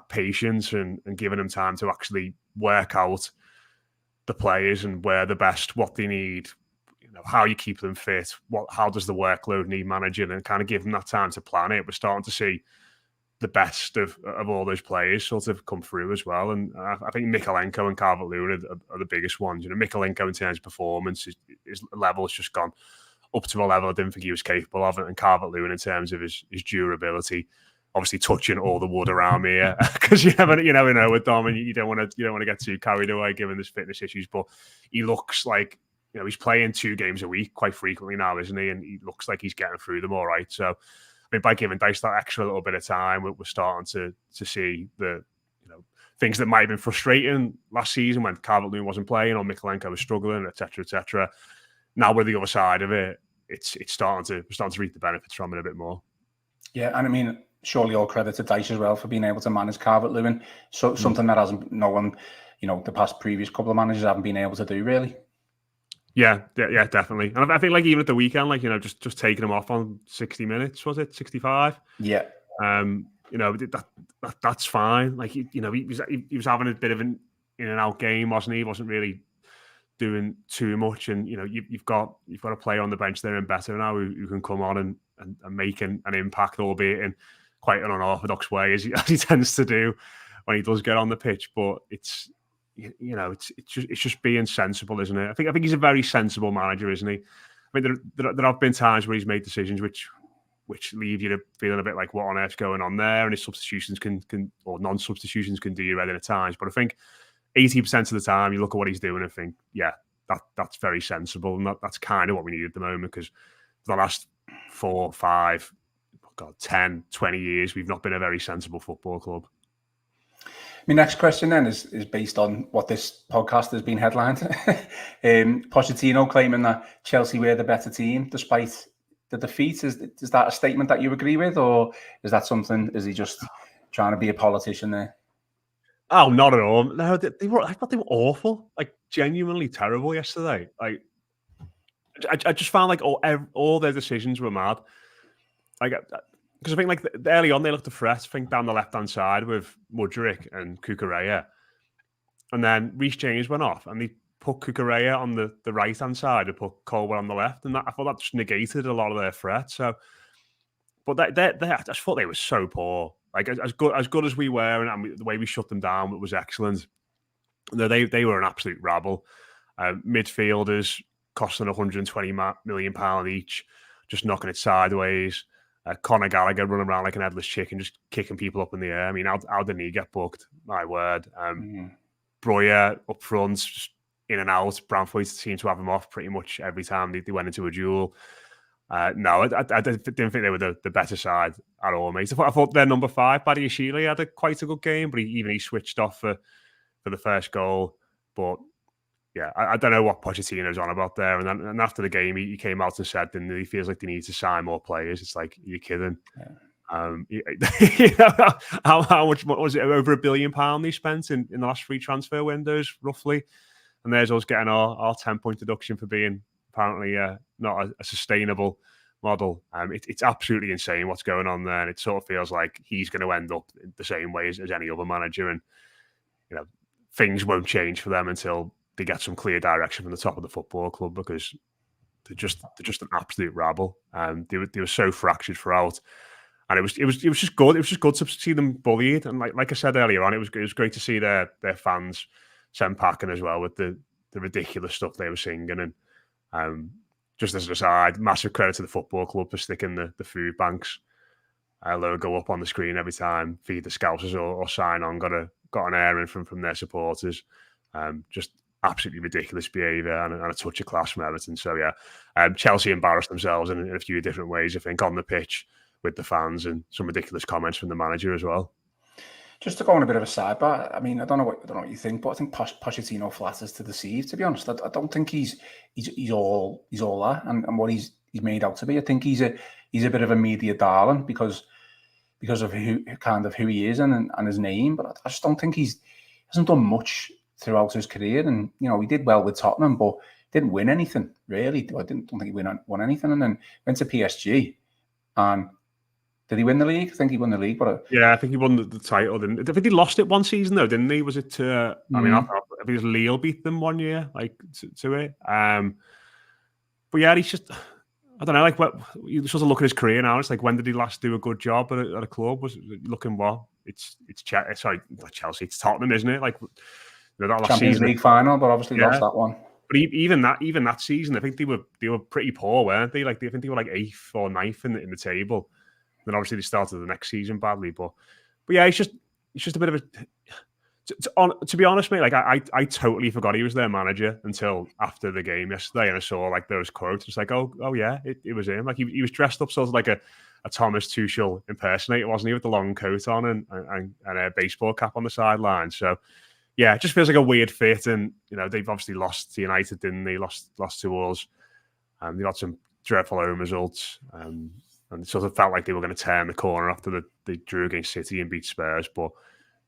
patience and giving them time to actually work out the players and where the best, what they need, how you keep them fit, how does the workload need managing, and kind of give them that time to plan it. We're starting to see the best of all those players sort of come through as well. And I think Mikalenko and Calvert-Lewin are the biggest ones. Mikalenko in terms of performance, his level has just gone up to a level I didn't think he was capable of, and Calvert-Lewin in terms of his durability, obviously touching all the wood around me because you never know with Dom, and you don't want to get too carried away given his fitness issues. But he looks like he's playing 2 games a week quite frequently now, isn't he? And he looks like he's getting through them all right. So, I mean, by giving Dyche that extra little bit of time, we're starting to see the things that might have been frustrating last season when Calvert-Lewin wasn't playing or Mikalenko was struggling, etc., etc. Now we're the other side of it. We're starting to reap the benefits from it a bit more. Yeah, and I mean, surely all credit to Dyche as well for being able to manage Calvert-Lewin. So something that no one, the past previous couple of managers haven't been able to do, really. Yeah, definitely. And I think even at the weekend, just taking him off on 60 minutes, was it 65? Yeah. That's fine. He was having a bit of an in and out game, wasn't he? He wasn't really doing too much, and you've got a player on the bench there and Beto now who can come on and make an impact, albeit in quite an unorthodox way as he tends to do when he does get on the pitch. But it's just being sensible, isn't it? I think he's a very sensible manager, isn't he? I mean, there have been times where he's made decisions which leave you feeling a bit like, what on earth's going on there? And his substitutions can or non-substitutions can do you red at times. But I think 80% of the time you look at what he's doing and think, yeah, that's very sensible. And that's kind of what we need at the moment, because for the last 4, 5, 10, 20 years, we've not been a very sensible football club. My next question then is based on what this podcast has been headlined. Pochettino claiming that Chelsea were the better team despite the defeat. Is that a statement that you agree with, or is he just trying to be a politician there? Oh, not at all. No, I thought they were awful, genuinely terrible yesterday. I just found all their decisions were mad. Because I think early on they looked a threat. I think down the left hand side with Mudryk and Cucurella, and then Reece James went off, and they put Cucurella on the right hand side and put Colwell on the left, and I thought that just negated a lot of their threat. So, but I just thought they were so poor. As good as we were, and the way we shut them down was excellent. They were an absolute rabble. Midfielders costing £120 million each, just knocking it sideways. Conor Gallagher running around like an headless chicken, just kicking people up in the air. I mean, how didn't he get booked? My word. Breuer up front, just in and out. Branthwaite seemed to have him off pretty much every time they went into a duel. No, I didn't think they were the better side at all, mate. I thought their number 5, Badiashile, had quite a good game, but he switched off for the first goal. But yeah, I don't know what Pochettino's on about there. And after the game, he came out and said that he feels like they need to sign more players. It's like, you're kidding. Yeah. How much was it? Over £1 billion they spent in the last 3 transfer windows, roughly. And there's us getting our 10-point deduction for being apparently not a sustainable model. It's absolutely insane what's going on there, and it sort of feels like he's going to end up the same way as any other manager, and things won't change for them until they get some clear direction from the top of the football club, because they're just an absolute rabble. They were so fractured throughout, and it was just good. It was just good to see them bullied, and like I said earlier on, it was great to see their fans send packing as well with the ridiculous stuff they were singing. And just as an aside, massive credit to the football club for sticking the food banks logo up on the screen every time Feed the Scousers or Sign On got an airing from their supporters. Just absolutely ridiculous behaviour and a touch of class from Everton. So yeah, Chelsea embarrassed themselves in a few different ways, I think, on the pitch with the fans, and some ridiculous comments from the manager as well. Just to go on a bit of a sidebar, I mean, I don't know what you think, but I think Pochettino flatters to deceive. To be honest, I don't think he's all that and what he's made out to be. I think he's a bit of a media darling because of who he is and his name. But I just don't think he hasn't done much throughout his career. And he did well with Tottenham, but didn't win anything really. I don't think he won anything, and then went to PSG. And did he win the league? I think he won the league, but yeah, I think he won the title. I think he lost it one season though, didn't he? Was it? I mean, I think it was Lille beat them one year, like to it. But yeah, he's just, I don't know. Like, what you sort of look at his career now. It's like, when did he last do a good job at a club? Was looking what? It's not Chelsea. It's Tottenham, isn't it? Like, that last Champions season, League final, but obviously lost that one. But even that season, I think they were pretty poor, weren't they? Like, I think they were like 8th or 9th in the table. Then obviously they started the next season badly, but yeah, it's just a bit of a. To be honest, mate, like I totally forgot he was their manager until after the game yesterday, and I saw like those quotes. It's like, oh yeah, it was him. Like he was dressed up sort of like a Thomas Tuchel impersonator, wasn't he, with the long coat on and a baseball cap on the sideline. So yeah, it just feels like a weird fit. And they've obviously lost to United, didn't they? Lost to us. They got some dreadful home results. And it sort of felt like they were going to turn the corner after they drew against City and beat Spurs, but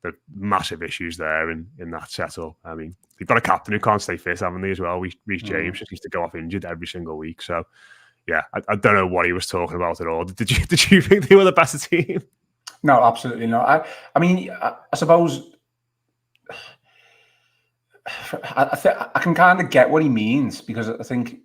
there are massive issues there in that setup. I mean, they've got a captain who can't stay fit, haven't they, as well? Reece James just used to go off injured every single week. So, yeah, I don't know what he was talking about at all. Did you think they were the better team? No, absolutely not. I mean, I suppose I can kind of get what he means, because I think,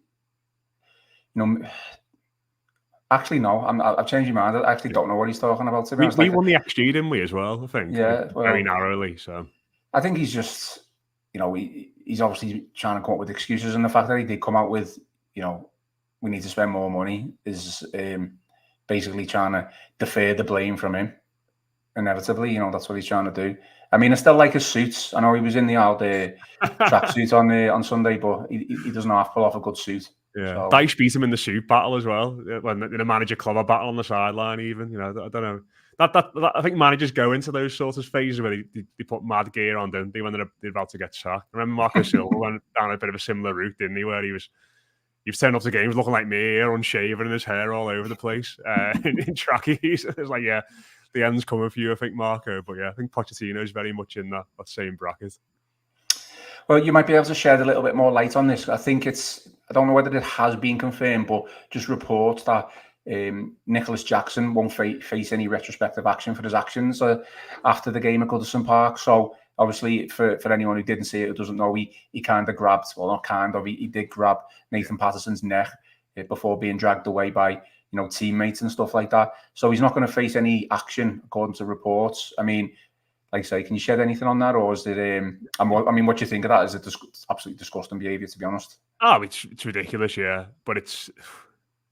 actually, no, I've changed my mind. I actually don't know what he's talking about, to be honest. We won the XG, didn't we, as well, I think? Yeah. Well, very narrowly, so. I think he's just, he's obviously trying to come up with excuses, and the fact that he did come out with, we need to spend more money is basically trying to defer the blame from him. Inevitably, that's what he's trying to do. I mean, I still like his suits. I know he was in the old tracksuit on Sunday, but he doesn't have to pull off a good suit. Yeah, so. Dyche beat him in the suit battle as well, when in a manager clubber battle on the sideline. Even I don't know. That I think managers go into those sorts of phases where they put mad gear on, don't they, when they're about to get sacked. I remember Marco Silva went down a bit of a similar route, didn't he, where he was turned up to games looking like me, unshaven, and his hair all over the place in trackies. It's like, yeah, the end's coming for you, I think, Marco. But yeah, I think Pochettino is very much in that same bracket. Well, you might be able to shed a little bit more light on this. I think I don't know whether it has been confirmed, but just reports that Nicholas Jackson won't face any retrospective action for his actions after the game at Goodison Park. So obviously, for anyone who didn't see it, who doesn't know, he kind of grabbed, well, not kind of, he did grab Nathan Patterson's neck before being dragged away by teammates and stuff like that. So he's not going to face any action according to reports. I mean, like I say, can you shed anything on that, or is it? I mean, what do you think of that? Is it absolutely disgusting behaviour, to be honest? Oh, it's ridiculous, yeah. But it's,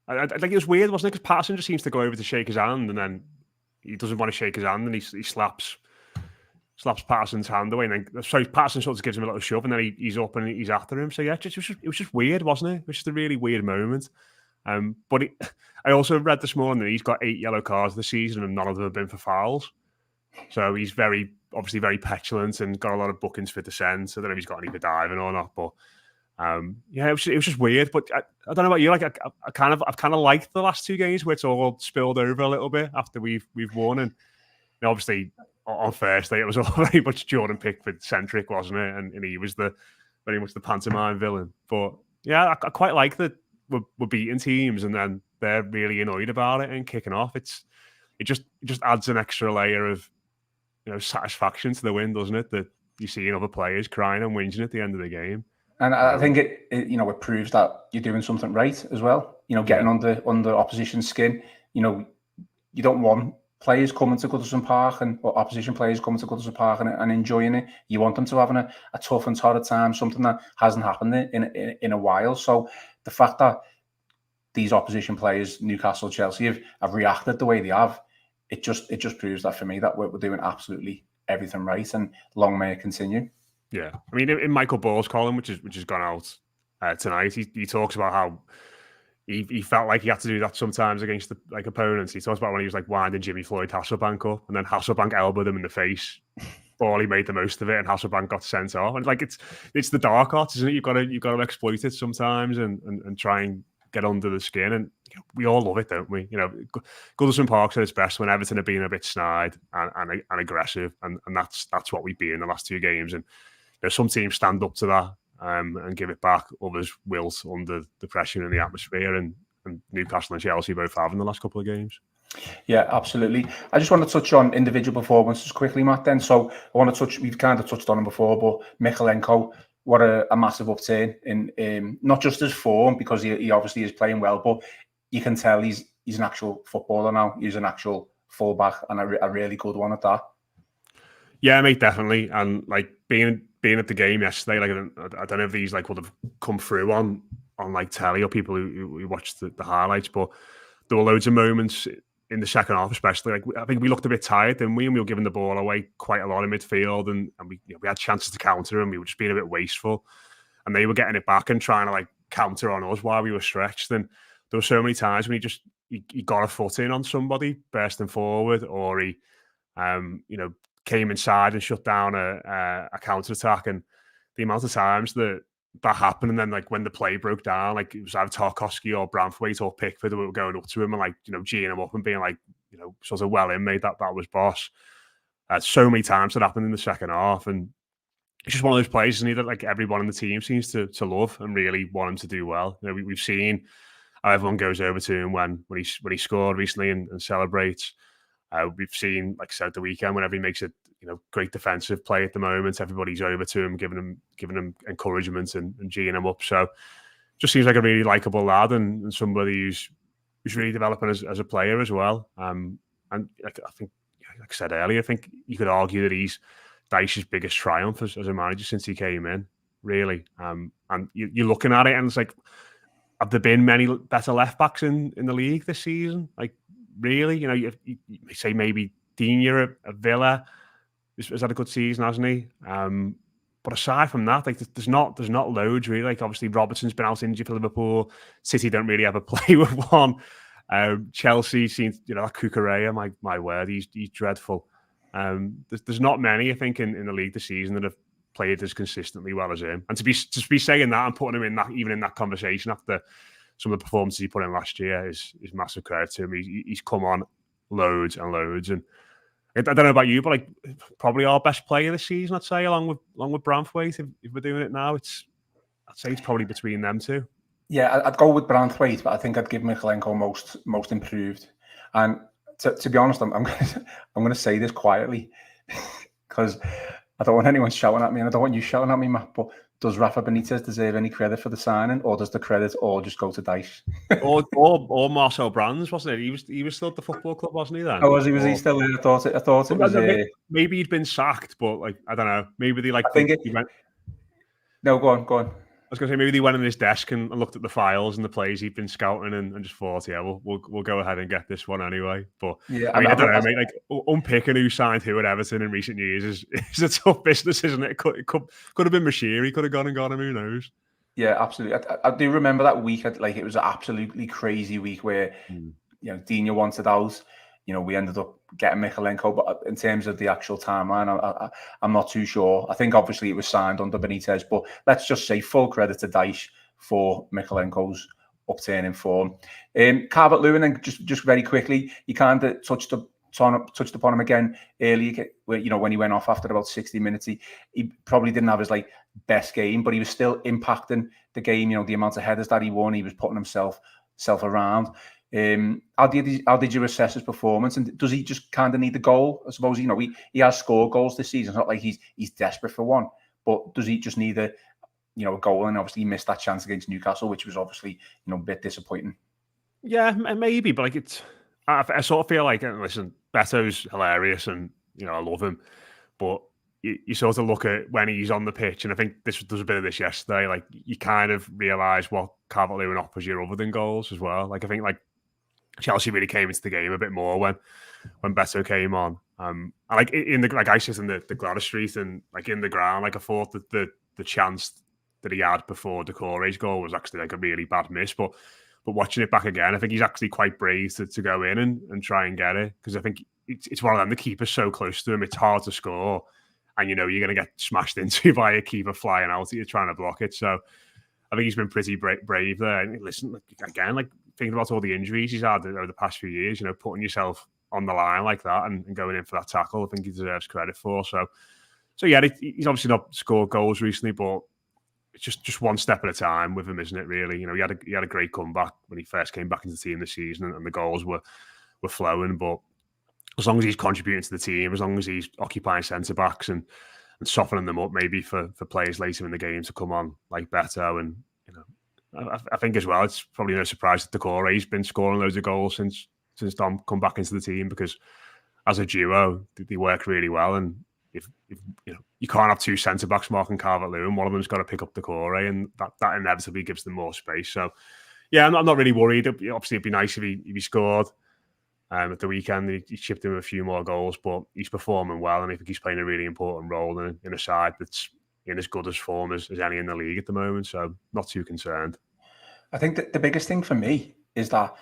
I think it was weird, wasn't it? Because Patterson just seems to go over to shake his hand, and then he doesn't want to shake his hand, and he slaps Patterson's hand away, and then Patterson sort of gives him a little shove, and then he's up and he's after him. So yeah, it was just weird, wasn't it? It was just a really weird moment. But I also read this morning that he's got 8 yellow cards this season, and none of them have been for fouls. So he's obviously very petulant and got a lot of bookings for dissent. I don't know if he's got any for diving or not, but yeah, it was just weird. But I don't know about you. Like I've kind of liked the last 2 games where it's all spilled over a little bit after we've won, and obviously on Thursday it was all very much Jordan Pickford centric, wasn't it? And he was very much the pantomime villain. But yeah, I quite like the we're beating teams and then they're really annoyed about it and kicking off. It just adds an extra layer of satisfaction to the win, doesn't it? That you see other players crying and whinging at the end of the game. And I think it proves that you're doing something right as well. Getting under opposition's skin. You don't want players coming to Goodison Park or opposition players coming to Goodison Park and enjoying it. You want them to having a tough and torrid time, something that hasn't happened in a while. So the fact that these opposition players, Newcastle, Chelsea, have reacted the way they have, it just proves that for me that we're doing absolutely everything right, and long may it continue. Yeah, I mean, in Michael Ball's column, which has gone out tonight, he talks about how he felt like he had to do that sometimes against the opponents. He talks about when he was winding Jimmy Floyd Hasselbank up, and then Hasselbank elbowed him in the face. Ball, made the most of it, and Hasselbank got sent off. And it's the dark arts, isn't it? You've got to exploit it sometimes and try and get under the skin. And we all love it, don't we? Goodison Park's at its best when Everton have been a bit snide and aggressive, and that's what we've been in the last 2 games. And some teams stand up to that and give it back. Others wilt under the pressure and the atmosphere, and Newcastle and Chelsea both have in the last couple of games. Yeah, absolutely. I just want to touch on individual performances quickly, Matt, then. So I want to we've kind of touched on him before, but Mykolenko, what a massive upturn in not just his form, because he obviously is playing well, but you can tell he's an actual footballer now. He's an actual fullback, and a really good one at that. Yeah, mate, definitely. And being at the game yesterday, I don't know if these would have come through on telly or people who watched the highlights, but there were loads of moments in the second half, especially. I think we looked a bit tired, didn't we? And we were giving the ball away quite a lot in midfield, and we had chances to counter, and we were just being a bit wasteful. And they were getting it back and trying to counter on us while we were stretched. And there were so many times when he got a foot in on somebody bursting forward, or he came inside and shut down a counter attack. And the amount of times that happened, and then when the play broke down, it was either Tarkowski or Branthwaite or Pickford that were going up to him and geeing him up and being sort of, well in, mate, that was boss. So many times that happened in the second half, and it's just one of those players, isn't he, that everyone in the team seems to love and really want him to do well. We've seen how everyone goes over to him when he scored recently and celebrates. We've seen, like I said, the weekend, whenever he makes a great defensive play at the moment, everybody's over to him, giving him encouragement and geeing him up. So just seems like a really likable lad and somebody who's really developing as a player as well. And I think, like I said earlier, I think you could argue that he's Dyche's biggest triumph as a manager since he came in, really. And you're looking at it and it's have there been many better left backs in the league this season? Really? You may say maybe Digne at Villa has had a good season, hasn't he? But aside from that, there's not loads really. Obviously Robertson's been out injured for Liverpool. City don't really ever play with one. Chelsea seems, that Cucurella, my word, he's dreadful. There's not many, I think, in the league this season that have played as consistently well as him. And to be saying that and putting him in that, even in that conversation after some of the performances he put in last year, is massive credit to him. He's come on loads and loads, and I don't know about you, but probably our best player this season, I'd say, along with Branthwaite. If we're doing it now, I'd say it's probably between them two. Yeah, I'd go with Branthwaite, but I think I'd give Mykolenko most improved. And to be honest, I'm going to say this quietly because I don't want anyone shouting at me, and I don't want you shouting at me, Matt. But does Rafa Benitez deserve any credit for the signing, or does the credit all just go to Dyche? or Marcel Brands, wasn't it? He was still at the football club, wasn't he? Then? Oh, was he still there? I thought it was. Maybe he'd been sacked, but I don't know. Maybe they he went. No, go on. I was going to say maybe they went on his desk and looked at the files and the plays he'd been scouting and just thought, yeah, we'll go ahead and get this one anyway. But yeah, I don't know, mate. Unpicking who signed who at Everton in recent years is a tough business, isn't it? It could have been Bashir. He could have gone and got him. Who knows? Yeah, absolutely. I do remember that week. It was an absolutely crazy week where Digne wanted out. We ended up getting Mykolenko, but in terms of the actual timeline, I'm not too sure. I think obviously it was signed under Benitez, but let's just say full credit to Dyche for Mykolenko's upturn in form. Calvert-Lewin, and just very quickly, you kind of touched upon him again earlier. When he went off after about 60 minutes, he probably didn't have his best game, but he was still impacting the game. You know, the amount of headers that he won, he was putting himself around. How did you assess his performance? And does he just kind of need the goal? I suppose, you know, he has scored goals this season. It's not like he's desperate for one, but does he just need a goal? And obviously he missed that chance against Newcastle, which was obviously, you know, a bit disappointing. Yeah, maybe, but like I sort of feel like, listen, Beto's hilarious, and you know I love him, but you sort of look at when he's on the pitch, and I think there's a bit of this yesterday. Like you kind of realise what Calvert-Lewin offers you other than goals as well. Like I think like Chelsea really came into the game a bit more when Beto came on. And like I sit in the Gladys Street, and like in the ground, like I thought that the chance that he had before Doucoure's goal was actually like a really bad miss, but watching it back again, I think he's actually quite brave to go in and try and get it, because I think it's one of them. The keeper's so close to him, it's hard to score, and you know you're going to get smashed into by a keeper flying out. You're trying to block it, so I think he's been pretty brave there. And listen, again, like thinking about all the injuries he's had over the past few years, you know, putting yourself on the line like that and going in for that tackle, I think he deserves credit for. So yeah, he's obviously not scored goals recently, but it's just one step at a time with him, isn't it? Really, you know, he had a great comeback when he first came back into the team this season, and the goals were flowing. But as long as he's contributing to the team, as long as he's occupying centre backs and softening them up, maybe for players later in the game to come on like Beto, and you know, I think as well, it's probably no surprise that Doucoure's been scoring loads of goals since Dom come back into the team, because as a duo they work really well. And if you know, you can't have two centre backs marking Calvert-Lewin, one of them's got to pick up Doucoure, and that inevitably gives them more space. So yeah, I'm not really worried. Obviously, it'd be nice if he scored at the weekend. He chipped in a few more goals, but he's performing well, and I think he's playing a really important role in a side that's in as good as form as any in the league at the moment. So not too concerned. I think that the biggest thing for me is that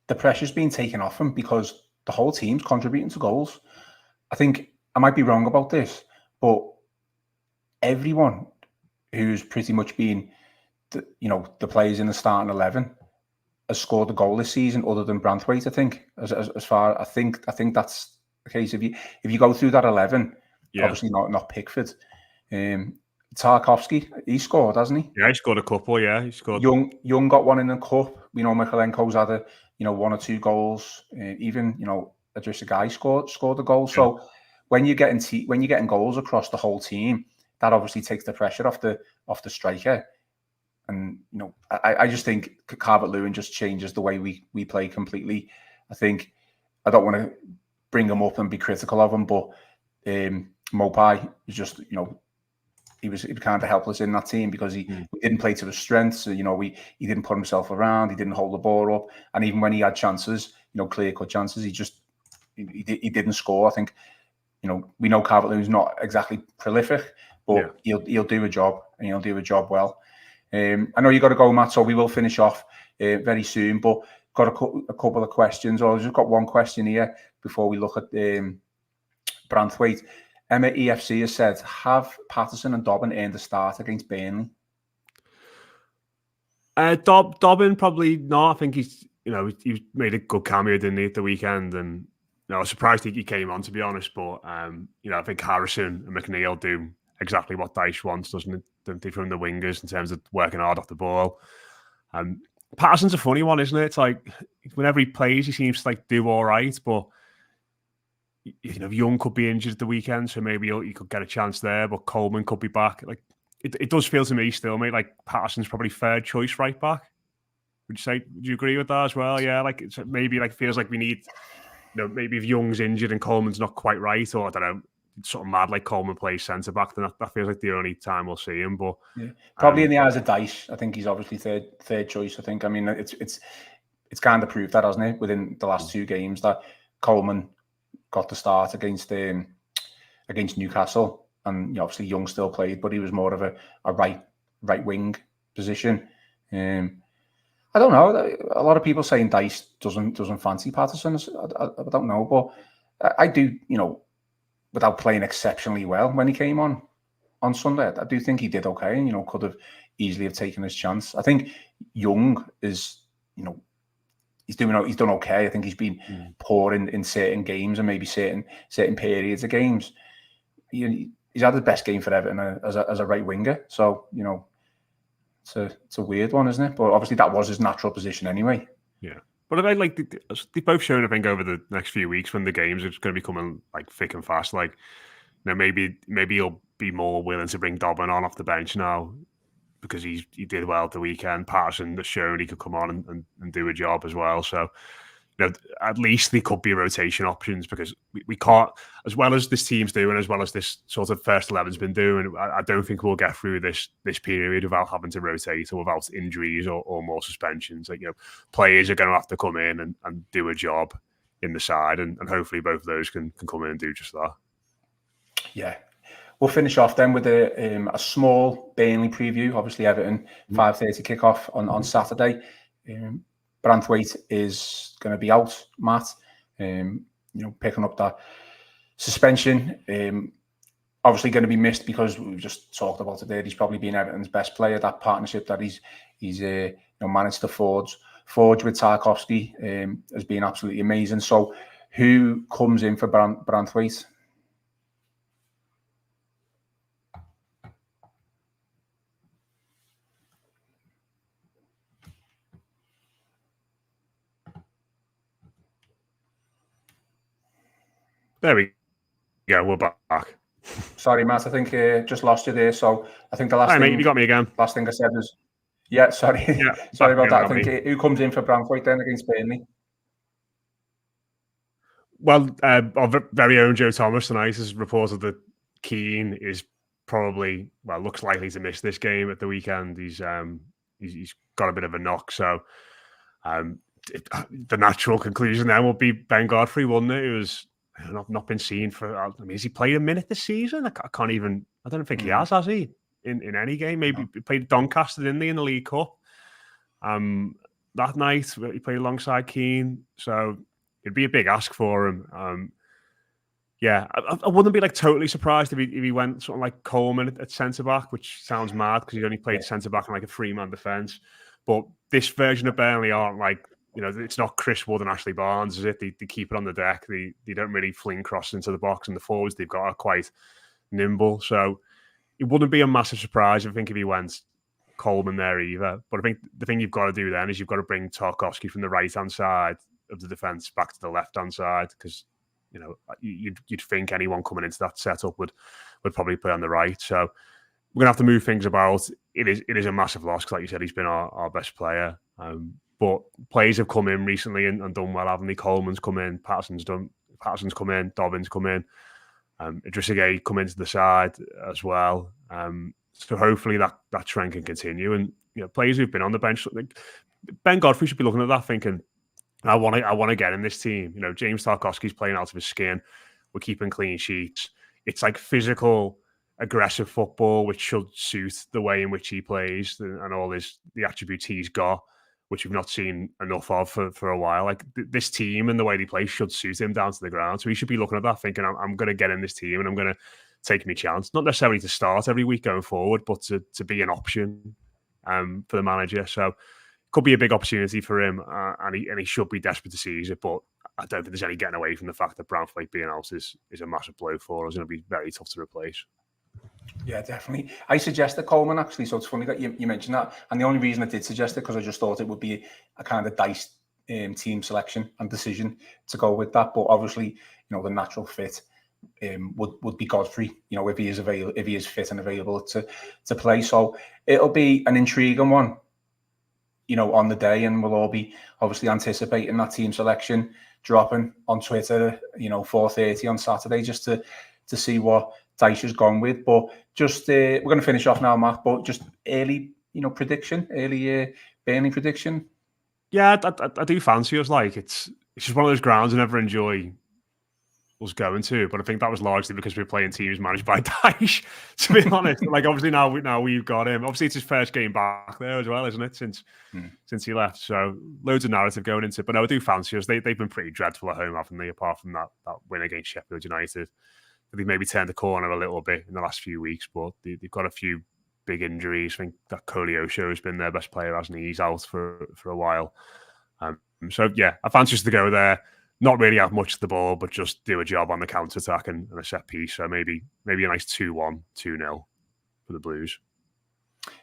the pressure's been taken off him, because the whole team's contributing to goals. I think I might be wrong about this, but everyone who's pretty much been, the players in the starting 11 has scored a goal this season, other than Branthwaite. I think, as far I think that's the case. If you go through that 11, obviously not Pickford, Tarkowski, he scored, hasn't he? Yeah, he scored a couple. Yeah, he scored. Young got one in the cup. You know, Michalenko's had one or two goals. Even Idrissa Gueye scored a goal. Yeah. So when you're getting goals across the whole team, that obviously takes the pressure off the striker. And I just think Calvert-Lewin just changes the way we play completely. I think I don't want to bring him up and be critical of him, but Mopai is just he was kind of helpless in that team, because he didn't play to his strengths. So, he didn't put himself around. He didn't hold the ball up, and even when he had chances, clear cut chances, he didn't score. I think we know Calvert-Lewin's not exactly prolific, but he'll do a job, and he'll do a job well. I know you got to go, Matt, so we will finish off very soon. But got a couple of questions. I've just got one question here before we look at Branthwaite. Emma EFC has said, have Patterson and Dobbin earned a start against Burnley? Dobbin probably not. I think he made a good cameo, didn't he, at the weekend? And I was surprised he came on, to be honest. But I think Harrison and McNeil do exactly what Dyche wants, don't they, from the wingers, in terms of working hard off the ball. Patterson's a funny one, isn't it? It's like whenever he plays, he seems to do all right, but Young could be injured at the weekend, so maybe he could get a chance there. But Coleman could be back. It does feel to me still, mate, like Patterson's probably third choice right back. Would you agree with that as well? Yeah, it's maybe feels like we need, maybe if Young's injured and Coleman's not quite right, or I don't know, it's sort of mad like Coleman plays centre back, then that feels like the only time we'll see him. But probably in the eyes of Dyche, I think he's obviously third choice. I think. I mean, it's kind of proved that, hasn't it, within the last two games, that Coleman got the start against Newcastle, and obviously Young still played, but he was more of a right wing position. I don't know. A lot of people saying Dyche doesn't fancy Patterson. I don't know, but I do. Without playing exceptionally well when he came on Sunday, I do think he did okay, and could have easily have taken his chance. I think Young is he's done okay. I think he's been poor in certain games, and maybe certain periods of games. He's he's had the best game for Everton as a right winger. So, you know, it's a weird one, isn't it? But obviously that was his natural position anyway. Yeah. But they've both shown, I think, over the next few weeks when the games are going to be coming like thick and fast. Like, you know, maybe he'll be more willing to bring Dobbin on off the bench now because he did well at the weekend. Patterson has shown he could come on and do a job as well. So, you know, at least there could be rotation options because we can't, as well as this team's doing, as well as this sort of first 11's been doing, I don't think we'll get through this period without having to rotate or without injuries or more suspensions. Like, you know, players are going to have to come in and do a job in the side, and hopefully both of those can come in and do just that. Yeah. We'll finish off then with a small Burnley preview. Obviously, Everton, 5:30 kickoff on Saturday. Branthwaite is going to be out, Matt. You know, picking up that suspension. Obviously going to be missed because we've just talked about it there. He's probably been Everton's best player. That partnership that he's you know, managed to forge with Tarkowski has been absolutely amazing. So, who comes in for Branthwaite? There we go. We're back. Sorry, Matt. I think just lost you there. So I think the last thing, mate, you got me again. Last thing I said was, yeah. Sorry, yeah, sorry about that. I think who comes in for Branthwaite then against Burnley? Well, our very own Joe Thomas tonight has reported that Keane is probably, well, looks likely to miss this game at the weekend. He's got a bit of a knock, so the natural conclusion then will be Ben Godfrey, wouldn't it? It was not been seen for. I mean, has he played a minute this season? I can't even. I don't think he has he? In any game? Maybe he played Doncaster, didn't he, in the League Cup? That night he played alongside Keane, so it'd be a big ask for him. Yeah, I wouldn't be like totally surprised if he went sort of like Coleman at centre back, which sounds mad because he only played centre back in like a 3-man defence. But this version of Burnley aren't like, you know, it's not Chris Wood and Ashley Barnes, is it? They keep it on the deck. They don't really fling crosses into the box, and the forwards they've got are quite nimble. So it wouldn't be a massive surprise, I think, if he went Coleman there either. But I think the thing you've got to do then is you've got to bring Tarkowski from the right-hand side of the defence back to the left-hand side, because, you know, you'd think anyone coming into that setup would probably play on the right. So we're going to have to move things about. It is a massive loss because, like you said, he's been our best player. But players have come in recently and done well, haven't they? Coleman's come in, Patterson's come in, Dobbin's come in, Idrissa come into the side as well. So hopefully that trend can continue. And, you know, players who've been on the bench, like Ben Godfrey should be looking at that thinking, I want to get in this team. You know, James Tarkowski's playing out of his skin. We're keeping clean sheets. It's like physical, aggressive football, which should suit the way in which he plays and all the attributes he's got, which we've not seen enough of for a while. Like this team and the way they play should suit him down to the ground. So he should be looking at that thinking, I'm going to get in this team and I'm going to take me chance. Not necessarily to start every week going forward, but to be an option for the manager. So could be a big opportunity for him, and he should be desperate to seize it. But I don't think there's any getting away from the fact that Branthwaite being out is a massive blow for us. It's going to be very tough to replace. Yeah, definitely. I suggested Coleman, actually, so it's funny that you mentioned that. And the only reason I did suggest it because I just thought it would be a kind of diced team selection and decision to go with that. But obviously, you know, the natural fit would be Godfrey, you know, if he is fit and available to play. So it'll be an intriguing one, you know, on the day, and we'll all be obviously anticipating that team selection dropping on Twitter, you know, 4:30 on Saturday, just to see what Dyche has gone with. But just we're going to finish off now, Matt. But just early, you know, early Burnley prediction. Yeah, I do fancy us. Like it's just one of those grounds I never enjoy us going to, but I think that was largely because we're playing teams managed by Dyche, to be honest. Like obviously now we've got him. Obviously it's his first game back there as well, isn't it? Since he left, so loads of narrative going into it. But no, I do fancy us. They've been pretty dreadful at home, haven't they? Apart from that win against Sheffield United, they've maybe turned the corner a little bit in the last few weeks, but they've got a few big injuries. I think that Koleosho has been their best player, hasn't he? He's out for a while. So yeah, I fancy us to go there. not really have much of the ball, but just do a job on the counter attack and a set piece. So maybe a nice 2-1, 2-0 for the Blues.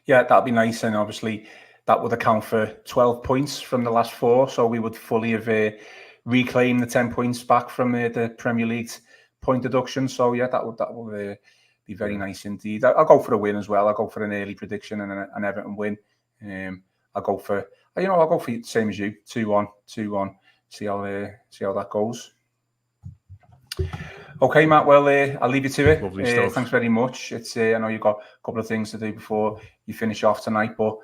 Yeah, that'd be nice, and obviously that would account for 12 points from the last 4. So we would fully have reclaimed the 10 points back from the Premier League point deduction. So yeah, that would be very nice indeed. I'll go for a win as well. I'll go for an early prediction and an Everton win. I'll go for the same as you, 2-1, 2-1. See how that goes. Okay, Matt. Well, I'll leave you to it. Lovely stuff. Thanks very much. It's I know you've got a couple of things to do before you finish off tonight, but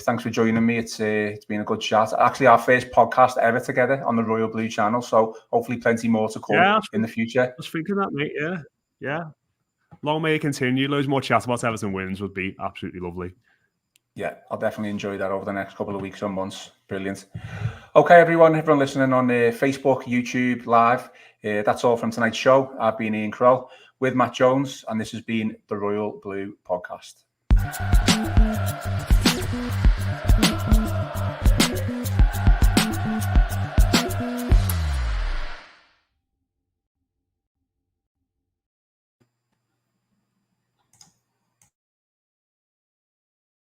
thanks for joining me. It's been a good chat. Actually, our first podcast ever together on the Royal Blue channel. So hopefully, plenty more to come in the future. I was thinking that, mate. Yeah. Long may it continue. Loads more chat about Everton wins would be absolutely lovely. Yeah, I'll definitely enjoy that over the next couple of weeks or months. Brilliant. Okay, everyone listening on Facebook, YouTube, live. That's all from tonight's show. I've been Ian Croll with Matt Jones, and this has been the Royal Blue Podcast.